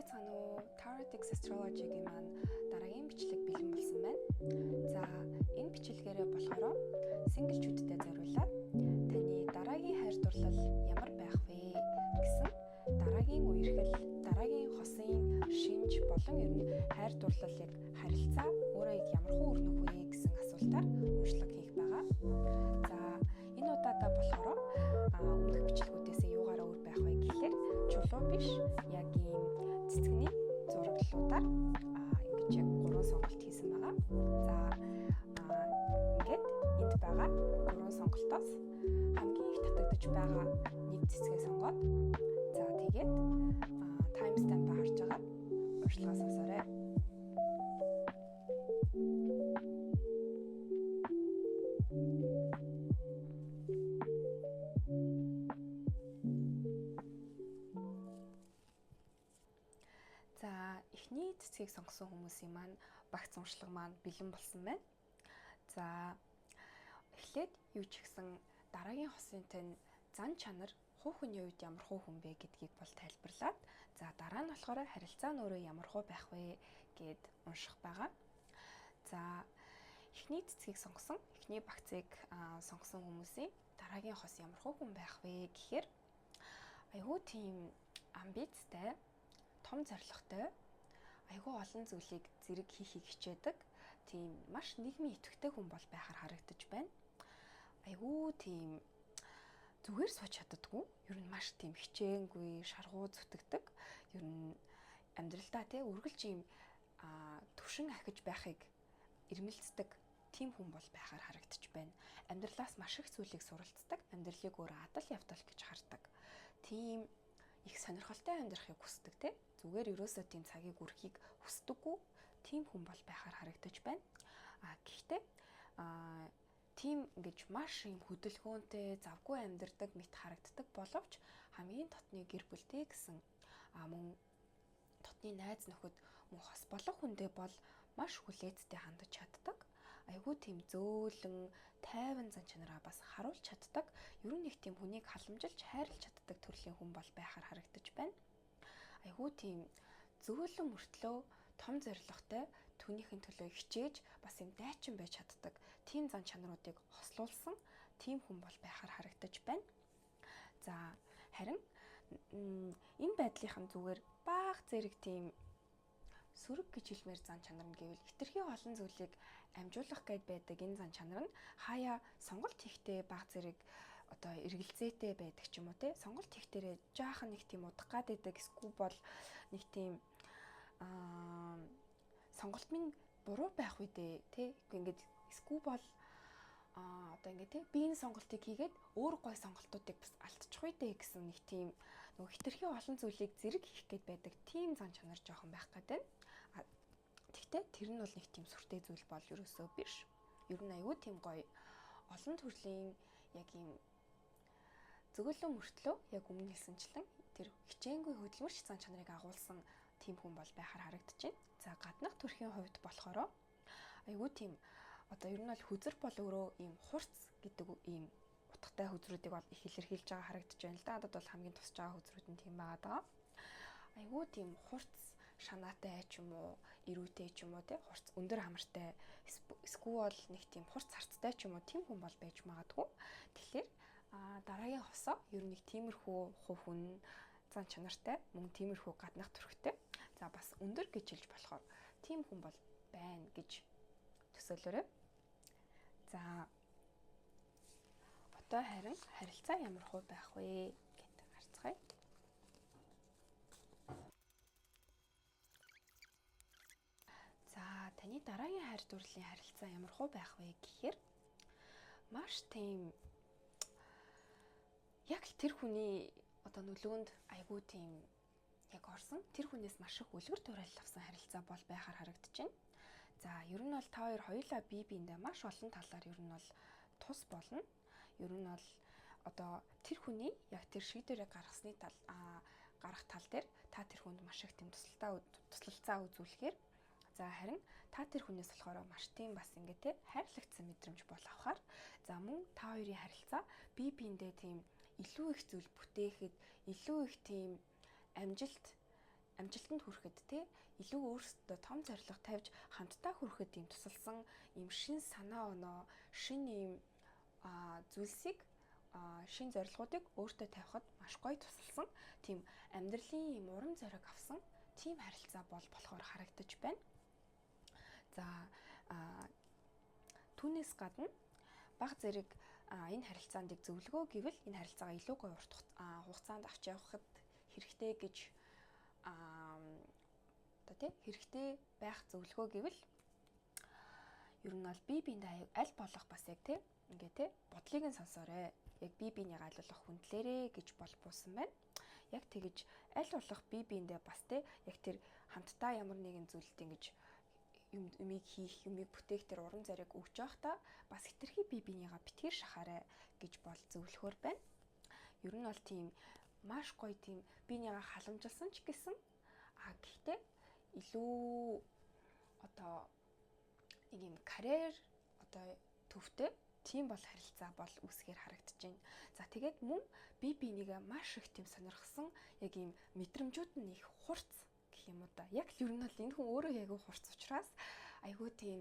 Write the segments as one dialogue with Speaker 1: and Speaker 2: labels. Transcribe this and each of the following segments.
Speaker 1: байцгаана уу? Tarot Astrology-гийн маань дараагийн бичлэг бэлэн болсон байна. За, энэ бичлэгээрээ болохоор синглчүүдтэй зориулаад таны дараагийн хайр дурлал ямар байх вэ гэсэн дараагийн үерхэл, дараагийн хосын шинж болон ер нь хайр дурлалыг харилцаа өөрөө ямар хөө өрнөх вэ гэсэн асуултаар уншлага хийх байгаа. За, энэ удаадаа болохоор өмнөх бичлэгүүдээс юугаараа өөр байх вэ гэхээр чулуу биш, яг ийм цэцэгний зураглалуудаар ингэж яг 3 сонголт хийсэн байгаа. За ингээд энд байгаа 3 сонголтоос хамгийн их татагдж байгаа нэг цэцгээ сонгоод за тэгээд тайм стампаа харж агаад урьдчилгаа сонсоорой. За, эхний цэцгийг сонгосон хүмүүсийн маань багц уншлага маань бэлэн болсон байна. За, эхлээд юу ч гэсэн дараагийн хосын тань зан чанар хувь хүний үед ямар хөө хүн бэ гэдгийг бол тайлбарлаад за дараа нь болохоор харилцаа нь өөрөө ямар хөө байх вэ гэд унших байгаа. За, эхний цэцгийг сонгосон, эхний багцыг сонгосон хүмүүсийн дараагийн хос ямар хөө хүн байх вэ гэхээр айгүй тийм амбицтай, том зорилготой, айгүй олон зүйлийг зэрэг хийхийг хичээдэг, тийм маш нийгмийн идэвхтэй хүн бол байхаар харагдаж байна. Айгүй тийм зүгээр сууж чаддаггүй, ер нь маш тийм хичээнгүй, шаргуу зүтгэдэг, ер нь амьдралдаа тий үргэлж ийм төвшин ахиж байхыг ирмэлцдэг тийм хүн бол байхаар харагдаж байна. Амьдралаас маш их зүйлийг суралцдаг, амьдралыг өөр адал явдал гэж хардаг. Тийм их сонирхолтой амьдрахыг хүсдэг тий. Зүгээр ерөөсөө тийм цагийг үрхийг хүсдэггүй тийм хүн бол байхаар харагдаж байна. Гэхдээ тийм ингэж маш юм хөдөлгөөнтэй, завгүй амьдардаг мэт харагддаг боловч хамгийн дотны гэр бүлтэй гэсэн мөн дотны найз нөхөд мөн хос болох хүндээ бол маш хүлээцтэй хандаж чаддаг. Айгүй тийм зөөлөн, тайван зан чанараа бас харуулж чаддаг. Ер нь их тийм хүнийг халамжилж хайрлаж чаддаг төрлийн хүн бол байхаар харагдаж байна. Айгүй тийм зөөлөн мөртлөө том зорилготой, түүнийхэн төлөө хичээж бас юм дайчин байж чаддаг тийм зан чанаруудыг хослуулсан тийм хүн бол байхаар харагдаж байна. За, харин энэ байдлынхан зүгээр баах зэрэг тийм сөрөг гэж хэлмээр зан чанар нь гэвэл хитрхи олон зүйлийг амжуулах гээд байдаг энэ зан чанар нь хаяа сонголт хийхдээ баах зэрэг одоо эргэлзээтэй байдаг ч юм уу те. Сонголт хийхтэрээ жаахан нэг тийм удах гад байдаг, эсвэл бол нэг тийм сонголт минь буруу байх үедээ те. Ингээд эсвэл бол одоо ингээд те би энэ сонголтыг хийгээд өөр гой сонголтуудыг бас алдчих үедээ гэсэн нэг тийм нөгөө хитрхи олон зүйлийг зэрэг хийх гээд байдаг тийм зан чанар жоохон байх гэдэг. Тэгтээ тэр нь бол нэг тийм сүртэй зүйл бол ерөөсөө биш. Ер нь аюу тийм гоё олон төрлийн яг юм зөөлөн мөртлөө яг өмнө хэлсэнчлэн тэр хичээнгүй хөдөлмөрч зан чанарыг агуулсан тийм хүн бол байхаар харагдаж байна. За, гаднах төрхийн хувьд болохоор аюу тийм одоо ер нь бол хүзэр бол өөрөө ийм хурц гэдэг ийм утгатай хүзрүүдийг бол их илэрхийлж байгаа харагдаж байна л да. Надад бол хамгийн тусч байгаа хүзрүүд нь тийм байгаа даа. Айгүй тийм хурц шанаатай ч юм уу, ирүүтэй ч юм уу те, хурц өндөр хамартай, эсвэл нэг тийм хурц харцтай ч юм уу тийм хүн бол байж магадгүй. Тэгэхээр дараагийн хосоо ер нь нэг тиймэрхүү хувь хүн зан чанартай, мөн тиймэрхүү гаднах төрхтэй. За, бас өндөр гэж хэлж болохоор тийм хүн бол байна гэж төсөөлөөрэй. За, одоо харин харилцаа ямар хөө байх вэ гэдэг харцгаая. За, таны дараагийн хайр дурлалын харилцаа ямар хөө байх вэ гэхээр маш тийм яг л тэр хүний одоо нөлөөнд айгүй тийм яг орсон, тэр хүнээс маш их үлгэр дуурайлал авсан харилцаа бол байхаар харагдаж байна. За, ер нь бол та хоёр хоёулаа бие биендээ маш олон талаар ер нь бол тус болно. Ер нь бол одоо тэр хүний яг тэр шиг дээрээ гарах тал дээр та тэр хүнд маш их тийм туслалцаа үзүүлэхээр за, харин та тэр хүнээс болохоор маш тийм бас ингээд те хайрлагдсан мэдрэмж бол авахаар за мөн та хоёрын харилцаа бие биендээ тийм илүү их зүйл бүтээхэд илүү их тийм амжилт амжилтанд хүрэхэд те илүү өөрсдөө том зорилго тавьж хамтдаа хүрэхэд ийм тусалсан ийм шин санаа оноо, шин ийм зүйлсийг шин зорилгоодыг өөртөө тавихад маш гоё тусалсан тийм амьдралын ийм урам зориг авсан тийм харилцаа болохоор харагдаж байна. За түүнээс гадна бага зэрэг энэ харилцаанд зөвлөгөө гэвэл энэ харилцаагаа илүү гоё урт хугацаанд авч явахад хэрэгтэй гэж хэрэгтэй байх зөвлөгөө гэвэл ер нь бол бие биендээ аль болох бас яг ингээ бодлыг нь сонсоорой. Яг бие биенийг айлуулах хүндлээрээ гэж буусан байна. Яг тэгэж аль болох бие биендээ бас яг тэр хамтдаа ямар нэгэн зүйлд ингэж юмыг хийх, юмыг бүтээх тэр урам зориг өгч явахдаа бас хэтэрхий бие биенийгаа битгий шахаарай гэж зөвлөхөр байна. Ер нь бол тийм маш гоё тийм биенийгаа халамжилсан ч гэсэн гэхдээ илүү нэг юм карьер төвтэй тийм бол харилцаа бол үүсгээр харагдаж байна. За тэгээд мөн бие бинийгээ маш их тийм сонирхсан яг ийм мэдрэмжүүд нь их хурц гэх юм уу да. Яг л ер нь бол энэ хүн өөрөө яг хурц учраас айгүй тийм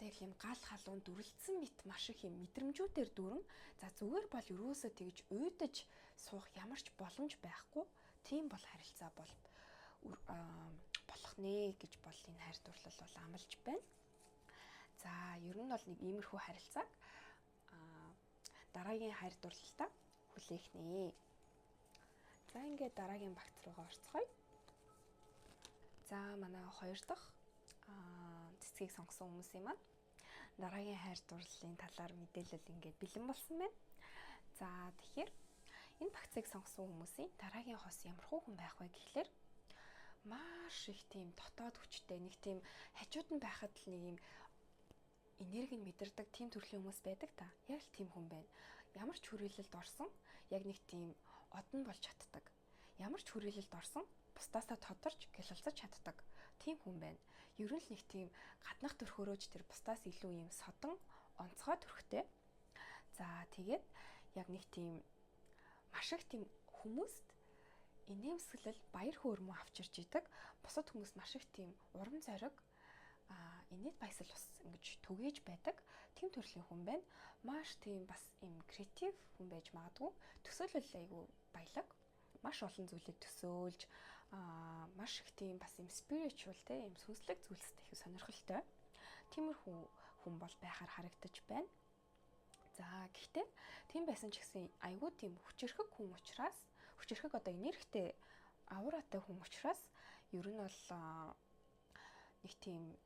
Speaker 1: яг юм гал халуун дүрлцсэн мэт маш их юм мэдрэмжүүдээр дүүрэн за зүгээр бол ерөөсөө тэгж уйдаж суух ямар ч боломж байхгүй. Тийм бол харилцаа болох нэ гэж бол энэ хайр дурлал бол амлаж байна. За ер нь бол нэг иймэрхүү харилцааг дараагийн хайр дурлалтаа хүлээх нэ. За ингээд дараагийн багц руугаа орцгоё. За манай 2 дахь цэцгийг сонгосон хүмүүсийн маань дараагийн хайр дурлалын талаар мэдээлэл ингээд бэлэн болсон байна. За тэгэхээр энэ багцыг сонгосон хүмүүсийн дараагийн хос ямар хүн байх вэ гэхлээр маш их тийм дотоод хүчтэй нэг тийм хажууд нь байхад л нэг юм энерги нь мэдэрдэг тийм төрлийн хүмүүс байдаг та. Яг л тийм хүн байна. Ямар ч хүрээлэлд орсон яг нэг тийм одон болж чаддаг. Ямар ч хүрээлэлд орсон бусдаасаа тодорч гялалцаж чаддаг тийм хүн байна. Ер нь л нэг тийм гаднах төрхөөрөөж тэр бусдаас илүү юм содон онцгой төрхтэй. За тэгээд яг нэг тийм маш их тийм хүмүүст инээмсэглэл баяр хөөрмөн авчирч идэг. Бусад хүмүүс маш их тийм урам зориг инээд баясал бас ингэж түгээж байдаг тийм төрлийн хүн байна. Маш тийм бас юм креатив хүн байж магадгүй. Төсөөлөл айгүй баялаг. Маш олон зүйлийг төсөөлж маш их тийм бас юм spiritual юм сүнслэг зүйлстэй их сонирхолтой. Тиймэрхүү хүн бол байхаар харагдаж байна. За гэхдээ тийм байсан ч гэсэн айгүй тийм хүчирхэг хүн учраас хүчирхэг энергитэй аураатай хүн учраас ер нь бол нэг тийм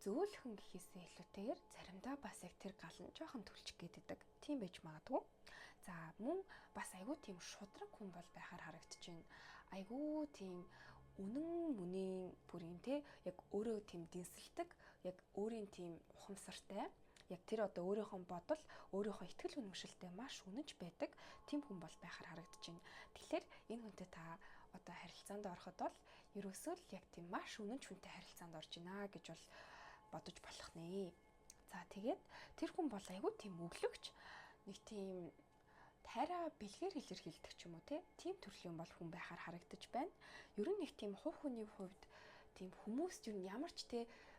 Speaker 1: зөөлхөн гэхээсээ илүүтэйгээр заримдаа бас яг тэр гал нь жоохон төлчих гээд тийм байж магадгүй. За мөн бас айгүй тийм шудраг хүн бол байхаар харагдаж байна. Айгүй тийм үнэн мөнийн бүрийн яг өөрөө тийм дэнсэлдэг, яг өөрийн тийм ухамсартай, яг тэр өөрийнхөө бодол, өөрийнхөө итгэл үнэмшилтэй маш үнэнч байдаг тийм хүн бол байхаар харагдаж байна. Тэгэхээр энэ хүнтэй та харилцаанд ороход бол ерөөсөө л яг тийм маш үнэнч хүнтэй харилцаанд орж байна гэж бол бодож болох нэ. За тэгээд тэр хүн бол айгүй тийм өглөгч, нэг тийм тайраа бэлгээр илэрхийлдэг ч юм уу тийм төрлийн бол хүн байхаар харагдаж байна. Ер нь нэг тийм хувь хүний хувьд тийм хүмүүст ер нь ямар ч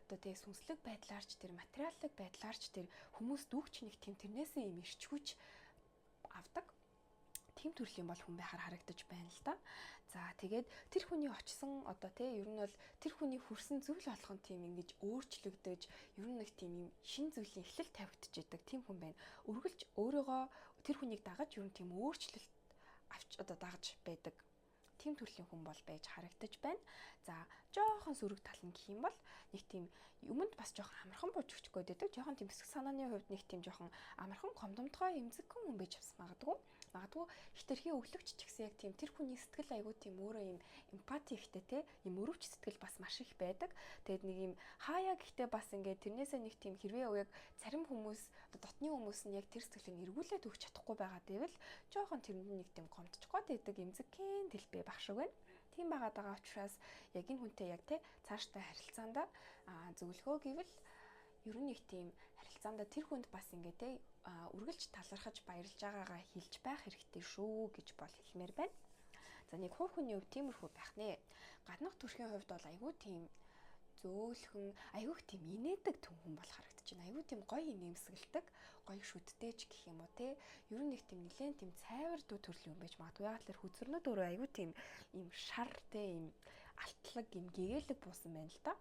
Speaker 1: сүнслэг байдлаарч тэр материаллык байдлаарч тэр хүмүүс дүүгч нэг тийм тэрнээсээ юм ирчгүүч авдаг. Тийм төрлийн бол хүн байхаар харагдаж байна л да. За тэгээд тэр хүний очсон ер нь бол тэр хүний хүрсэн зүйл болгон тийм ингэж өөрчлөгдөж ер нь нэг тийм юм шин зүйлийн эхлэл тавигдж идэг тийм хүн байна. Үргэлж өөрийгөө тэр хүнийг дагаж ер нь тийм өөрчлөлт авч дагаж байдаг. Тийм төрлийн хүн бол байж харагдаж байна. За жоохон сөрөг тал нь гэх юм бол нэг тийм юмд бас жоохон амархан бууж өгч гээд байдаг. Жоохон тийм эсэх санааны хувьд нэг тийм жоохон амархан гомдомтгой эмзэгхэн хүн байж магадгүй. Магадгүй хитрхи өглөгч ч гэсэн яг тийм тэр хүний сэтгэл айгуу тийм өөрөө юм эмпати ихтэй юм өрөвч сэтгэл бас маш их байдаг. Тэгээд нэг юм хаяа гэхдээ бас ингээд тэрнээсээ нэг тийм хэрвээ яг зарим хүмүүс дотны хүмүүс нь яг тэр сэтгэлийг эргүүлээд өгч чадахгүй байгаа гэвэл жоохон тэрний нэг тийм гомдчихгоод байдаг эмзэгхэн дэлбэ баг шиг байна. Тийм байгаа учраас яг энэ хүнтэй яг цаашдаа харилцаанда зөвлөгөө гэвэл ер нь нэг тийм харилцаанда тэр хүнд бас ингээд үргэлж талархаж баярлж байгаагаа хэлж байх хэрэгтэй шүү гэж бол хэлмээр байна. За нэг хувь хүний хувьд тиймэрхүү байх нэ. Гаднах төрхийн хувьд бол айгүй тийм зөөлхөн, айгүй тийм инээдэг хүн бол харагдаж байна. Айгүй тийм гоё инээмсэгэлдэг, гоё шүтдэж гэх юм уу те. Ер нь нэг тийм нэлээд тийм цайвар дуу төрлийн юм байж магадгүй. Яг л хүзрнүүд өөрөө айгүй тийм им шар те, им алтлаг, им гэгээлэг буусан байна л да.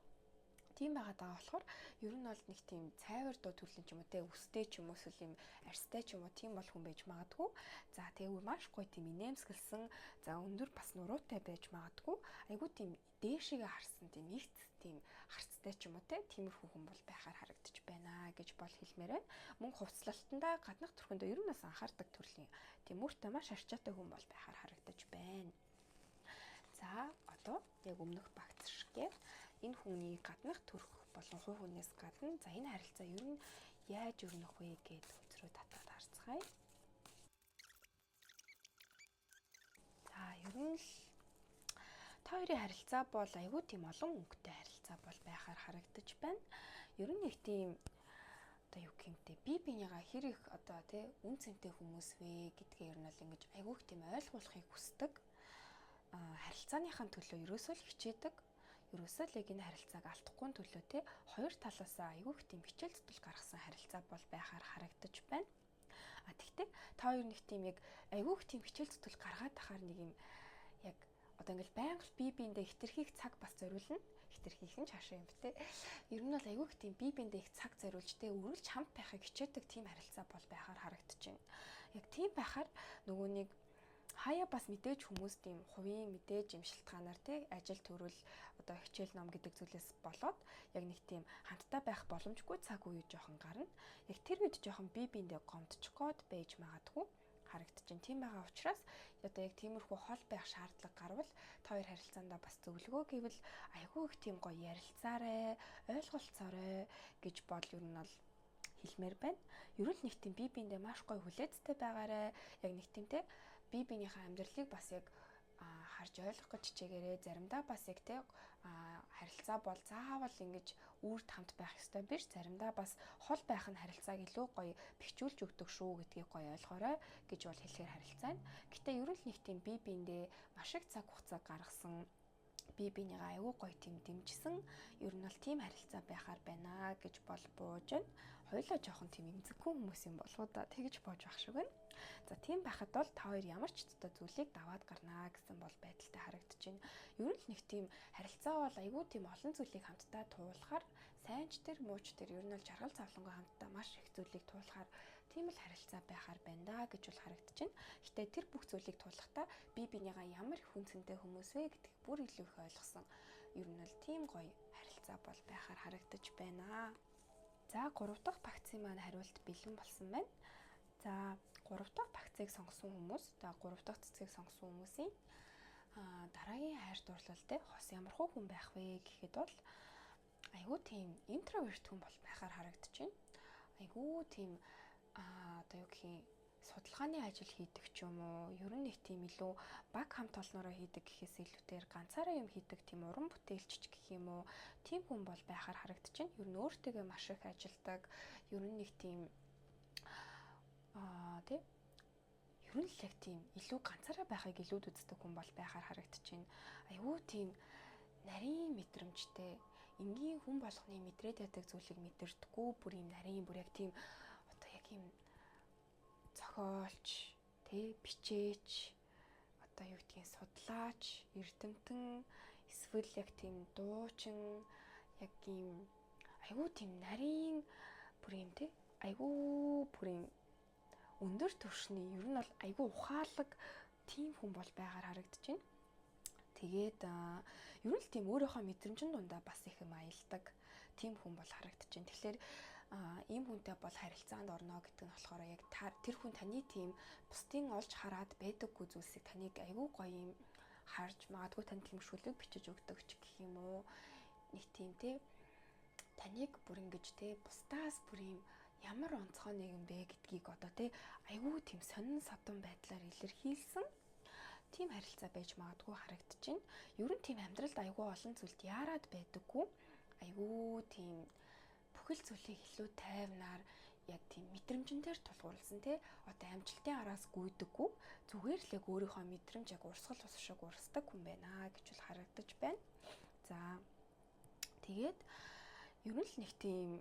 Speaker 1: Тийм байгаад байгаа болохоор ер нь бол нэг тийм цайвар дуу төрлийн ч юм уу те, өстэй ч юм уу эсвэл юм арьстай ч юм уу тийм бол хүн байж магадгүй. За тэгвэл маш гоё тийм инээмсэглсэн, за өндөр бас нуруутай байж магадгүй. Айгүй тийм дээшээгээ харсан тийм ихт тийм харцтай ч юм уу те, тиймэрхүү хүн бол байхаар харагдаж байна гэж бол хэлмээр байна. Мөн хувцлалтандаа гаднах төрхөндөө ер нь бас анхаардаг төрлийн тийм өөртөө маш арчаатай хүн бол байхаар харагдаж байна. За одоо яг өмнөх багц шигээр энэ хүний гаднах төрх болон хувь хүнээс гадна за энэ харилцаа ер нь яаж өрнөх вэ гэд үзрөө татаад харцгаая. За ер нь л та хоёрын харилцаа бол айгүй тийм олон өнгөтэй харилцаа бол байхаар харагдаж байна. Ер нь нэг тийм одоо юу гэмтэй бие биенийгаа хэр их одоо тий үн цэнтэй хүмүүс вэ гэдгээ ер нь бол ингэж айгүй их тийм ойлгуулахыг хүсдэг. Харилцааныхаа төлөө ерөөсөө л хичээдэг. Ерөөсөө л яг энэ харилцааг алдахгүй төлөө те хоёр талаасаа айгүй их тийм хичээл зүтгэл гаргасан харилцаа бол байхаар харагдаж байна. Тэгтээ та хоёр нэг тийм яг айгүй их тийм хичээл зүтгэл гаргаад тахаар нэг юм яг одоо ингээл байнга бие биендээ хитрхийг цаг бас зориулна. Хитрхийх нь чаашаа юм те. Ер нь бол айгүй их тийм бие биендээ их цаг зориулж те үргэлж хамт байхыг хичээдэг тийм харилцаа бол байхаар харагдаж байна. Яг тийм байхаар нөгөө нэг хаяа бас мэдээж хүмүүс тийм хувийн мэдээж юм шилтгаанаар тий ажил төрөл одоо хичээл ном гэдэг зүйлээс болоод яг нэг тийм хамтдаа байх боломжгүй цаг үе жоохон гарна. Яг тэр үед жоохон бие биендээ гомдчихгоод байж магадгүй харагдаж байна. Тийм байгаа учраас одоо яг тиймэрхүү хол байх шаардлага гарвал та хоёр харилцаандаа бас зөвлөгөө гэвэл айгүй их тийм гоё ярилцаарай, ойлголцоорой гэж бол ер нь бол хэлмээр байна. Ер нь нэг тийм бие биендээ маш гоё хүлээцтэй байгаарай. Яг нэг тийм те бие биенийхээ амьдралыг бас яг харж ойлгох гэж хичээгээрээ заримдаа бас яг те харилцаа бол заавал ингэж үрд хамт байх ёстой биш. Заримдаа бас хол байх нь харилцааг илүү гоё бэхжүүлж өгдөг шүү гэдгийг гоё ойлгоорой гэж бол хэлэхээр харилцаа нь. Гэтэ ер нь нэг тийм бие биендээ маш их цаг хугацаа гаргасан бие биенийгаа аюу гоё тийм дэмжсэн ер нь бол тийм харилцаа байхаар байна гэж бол бууж байна. Хоёулаа жоохон тийм эмзэггүй хүмүүс юм болов уу да тэгж боож байх шиг байна. За тийм байхад бол та хоёр ямар ч цэцтэй зүйлийг даваад гарнаа гэсэн бол байдалтай харагдаж байна. Ер нь л нэг тийм харилцаа бол аюу тийм олон зүйлийг хамтдаа туулахаар сайн ч тэр муу ч тэр ер нь л жаргал завлангаа хамтдаа маш их зүйлийг туулахаар тийм л харилцаа байхаар байна да гэж бол харагдаж байна. Гэтэ тэр бүх зүйлийг туулахдаа бие биенийгаа ямар их хүнцэнтэй хүмүүс вэ гэдгийг бүр илүү их ойлгосон. Ер нь л тийм гоё харилцаа бол байхаар харагдаж байна. За 3 дахь багцын маань хариулт бэлэн болсон байна. За 3 дахь багцыг сонгосон хүмүүс, за 3 дахь цэцгийг сонгосон хүмүүсийн дараагийн хайр дурлал дээр хос ямархуу хүн байх вэ гэхэд бол айгүй тийм интроверт хүн бол байхаар харагдаж байна. Айгүй тийм одоо юу гэх юм судалгааны ажил хийдэг ч юм уу, ер нь нэг тийм илүү баг хамт олноороо хийдэг гэхээс илүүтэйгээр ганцаараа юм хийдэг тийм уран бүтээлч гэх юм уу, тийм хүн бол байхаар харагдаж байна. Ер нь өөртөө маш их ажилдаг, ер нь нэг тийм тий ер нь л яг тийм илүү ганцаараа байхыг илүүд үздэг хүн бол байхаар харагдаж байна. Айгүй тийм нарийн мэдрэмжтэй, энгийн хүн болгоны мэдрээд байдаг зүйлийг мэдэрдэггүй, бүр юм нарийн бүр яг тийм одоо яг юм зохиолч, тий бичээч, одоо юу гэдгийг судлаач, эрдэмтэн, эсвэл яг тийм дуучин, яг юм айгүй тийм нарийн бүр юм тий айгүй бүр юм өндөр түвшний ер нь бол айгүй ухаалаг тийм хүн бол байгаар харагдаж байна. Тэгээд ер нь л тийм өөрийнхөө мэдрэмжин дундаа бас их юм аялдаг тийм хүн бол харагдаж байна. Тэгэхээр ийм хүнтэй бол харилцаанд орно гэдэг нь болохоор яг тэр хүн таны тийм бусдын олж хараад байдаггүй зүйлсийг таныг айгүй гоё юм харж магадгүй танд тэмшүүлэг бичиж өгдөг ч гэх юм уу. Нэг тийм тий таныг бүр ингэж тий бусдаас бүр юм ямар онцгой нэг юм бэ гэдгийг одоо тий айгүй тийм сонин содон байдлаар илэрхийлсэн тийм харилцаа байж магадгүй харагдаж байна. Ер нь тийм амьдралд айгүй олон зүйлд яарад байдаггүй. Айгүй тийм бүхэл зүйлийг илүү тайвнаар яг тийм мэдрэмжэн дээр тулгуурласан те одоо амжилтын араас гүйдэггүй зүгээр л яг өөрийнхөө мэдрэмж яг урсгал ус шиг урсдаг хүн байна гэж бол харагдаж байна. За тэгээд ер нь л нэг тийм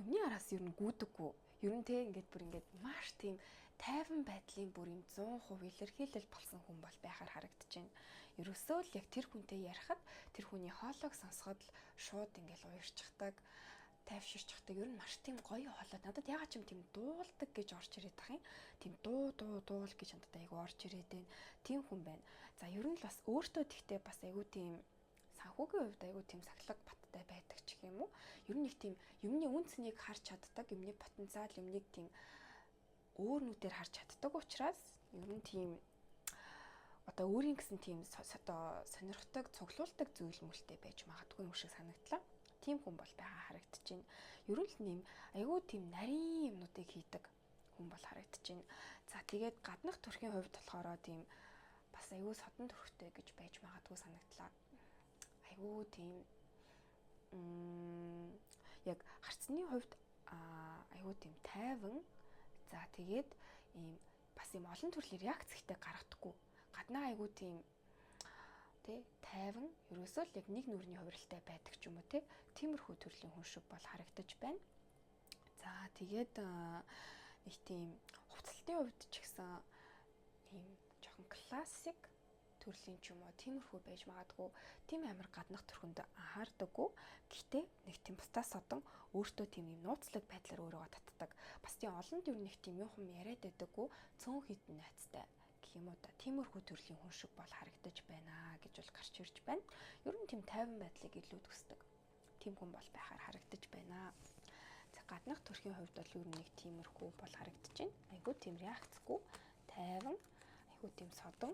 Speaker 1: юмны араас ер нь гүйдэггүй. Ер нь те ингээд бүр ингээд маш тийм тайван байдлын бүр юм 100% илэрхийлэл болсон хүн бол байхаар харагдаж байна. Ерөөсөө л яг тэр хүнтэй ярихад тэр хүний хоолойг сонсоход л шууд ингээд уярчдаг, тайвширчдаг. Ер нь маш тийм гоё хоолой. Надад ягаад ч юм тийм дуулдаг гэж орж ирээд тах юм. Тийм дуул гэж надад айгу орж ирээд байна. Тийм хүн байна. За ер нь л бас өөртөө тэгтээ бас айгу тийм санхүүгийн хувьд айгу тийм сахилга баттай байдаг ч юм уу. Ер нь нэг тийм юмны үн цэнийг харж чаддаг, юмны потенциал, юмныг тийм өөр нүдээр харж чаддаг учраас ер нь тийм одоо өөрийн гэсэн тийм одоо сонирхдаг, цуглуулдаг зүйл мүлтэй байж магадгүй юм шиг санагдлаа. Тийм хүн бол байгаа харагдаж байна. Ер нь л нэм айгүй тийм нарийн юмнуудыг хийдэг хүн бол харагдаж байна. За тэгээд гаднах төрхийн хувьд болохоор тийм бас айгүй содон төрхтэй гэж байж магадгүй санагдлаа. Айгүй тийм яг харцны хувьд айгүй тийм тайван. За тэгээд ийм бас ийм олон төрлийн реакц ихтэй гаргадаггүй. Гаднаа айгүй тийм тэ тайван ерөөсөө л яг нэг нүрийн хувиралтай байдаг ч юм уу те. Тиймэрхүү төрлийн хүн шиг бол харагдаж байна. За тэгээд нэг тийм хувцалтын хувьд ч гэсэн ийм жоохон классик төрлийн ч юм уу тиймэрхүү байж магадгүй. Тийм амар гаднах төрхөнд анхаардаггүй. Гэхдээ нэг тийм бусдаас содон өөртөө тийм юм нууцлаг байдлаар өөрийгөө татдаг. Бас тийм олонд юу нэг тийм юм яриад байдаггүй. Цөөн хитэн найцтай гэх юм уу да. Тиймэрхүү төрлийн хүн шиг бол харагдаж байна гэж бол гарч ирж байна. Ер нь тийм тайван байдлыг илүү төсдөг. Тийм хүн бол байхаар харагдаж байна. За гаднах төрхийн хувьд бол ер нь нэг тиймэрхүү бол харагдаж байна. Айгуу тийм реакцгүй, тайван, айгуу тийм содон,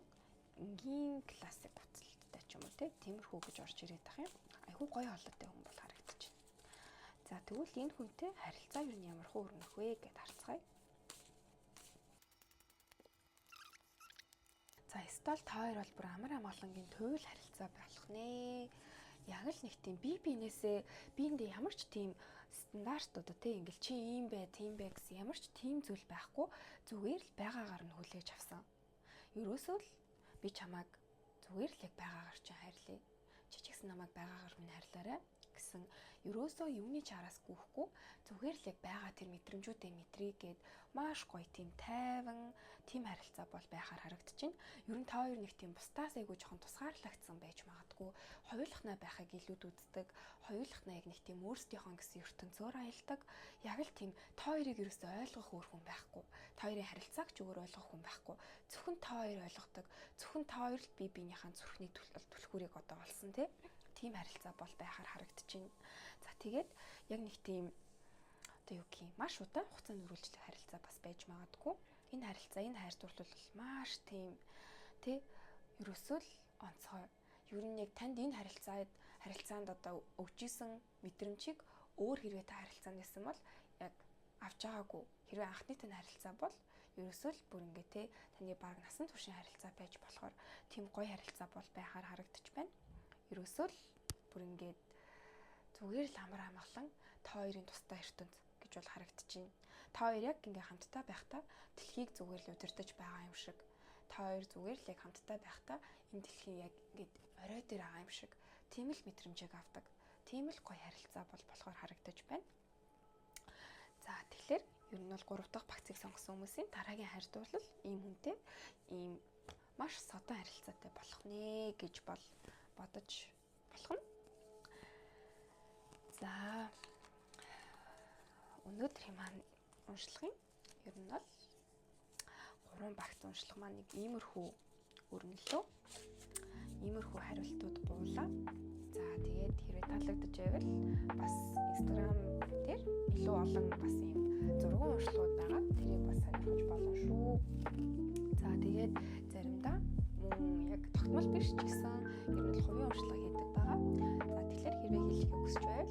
Speaker 1: энгийн классик хүцэлттэй ч юм уу тиймэрхүү гэж орж ирээд тах юм. Айгуу гоё хоолойтой хүн бол харагдаж байна. За тэгвэл энэ хүнтэй харилцаа юу ямар хөө өрнөх вэ гэдээ харцгаая. За стол та хоёр бол бүр амар амгалангийн туйл харилцаа болох нэ. Яг л нэг тийм биенээсээ биендээ ямар ч тийм стандартууд ингээл чи ийм бай, тийм бай гэсэн ямар ч тийм зүйл байхгүй. Зүгээр л байгаагаар нь хүлээж авсан. Ерөөсөө л би чамайг зүгээр л яг байгаагаар чинь хайрлая. Чи ч гэсэн намайг байгаагаар минь хайрлаарай гэсэн ерөөсөө юмны чараас гүйхгүй зүгээр л яг байгаа тэр мэдрэмжүүдээ мэдрий гэд маш гоё тийм тайван тийм харилцаа бол байхаар харагдаж байна. Ер нь та хоёр нэг тийм бусдаас айгүй жоохон тусгаарлагдсан байж магадгүй. Хоёулахнаа байхыг илүүд үздэг. Хоёулахнаа яг нэг тийм өөрсдийнхөө гэсэн ертөнцөөр аялдаг. Яг л тийм та хоёрыг ерөөсөө ойлгох өөр хүн байхгүй. Та хоёрын харилцааг ч өөр ойлгох хүн байхгүй. Зөвхөн та хоёр ойлгодог. Зөвхөн та хоёр л бие биенийхэн зүрхний түлхүүрийг одоо олсон тийм харилцаа бол байхаар харагдаж байна. За тэгээд яг нэг тийм одоо юу гэх юм маш удаан хугацаанд үргэлжлэх харилцаа бас байж магадгүй. Энэ харилцаа, энэ хайр дурлал бол маш тийм ерөөсөө л онцгой. Ер нь яг танд энэ харилцаанд одоо өгч исэн мэдрэмжийг өөр хэрвээ та харилцаанд байсан бол яг авч байгаагүй. Хэрвээ анхны тань харилцаа бол ерөөсөө л бүр ингээ таны баг насан туршийн харилцаа байж болохоор тийм гоё харилцаа бол байхаар харагдаж байна. Ерөөсөө л бүр ингээд зүгээр л амар амгалан та хоёрын тусдаа ертөнц гэж бол харагдаж байна. Та хоёр яг ингээ хамтдаа байхдаа дэлхийг зүгээр л удирдах байгаа юм шиг. Та хоёр зүгээр л яг хамтдаа байхдаа энэ дэлхийн яг ингээд орой дээр байгаа юм шиг. Тийм л мэдрэмжийг авдаг. Тийм л гоё харилцаа бол болохоор харагдаж байна. За тэгэхээр ер нь бол 3 дахь багцыг сонгосон хүмүүсийн дараагийн хайр дурлал ийм хүнтэй ийм маш содон харилцаатай болох нэ гэж бол бодож болох нь. За өнөөдрийн маань уншлагын ер нь бол 3 багц уншлах маань нэг иймэрхүү өрнөлөө. Иймэрхүү хариултууд буулаа. За тэгээд хэрвээ таалагдж байвал бас Instagram дээр илүү олон бас ийм зургийн уншлагууд байгаа. Тэрийг бас сонирхож болно шүү. За тэгээд заримдаа мөн яг тогтмол биш ч гэсэн ер нь хувийн уншлага хийдэг байгаа. За тэгэхээр хэрвээ хэлхийг хүсэж байвал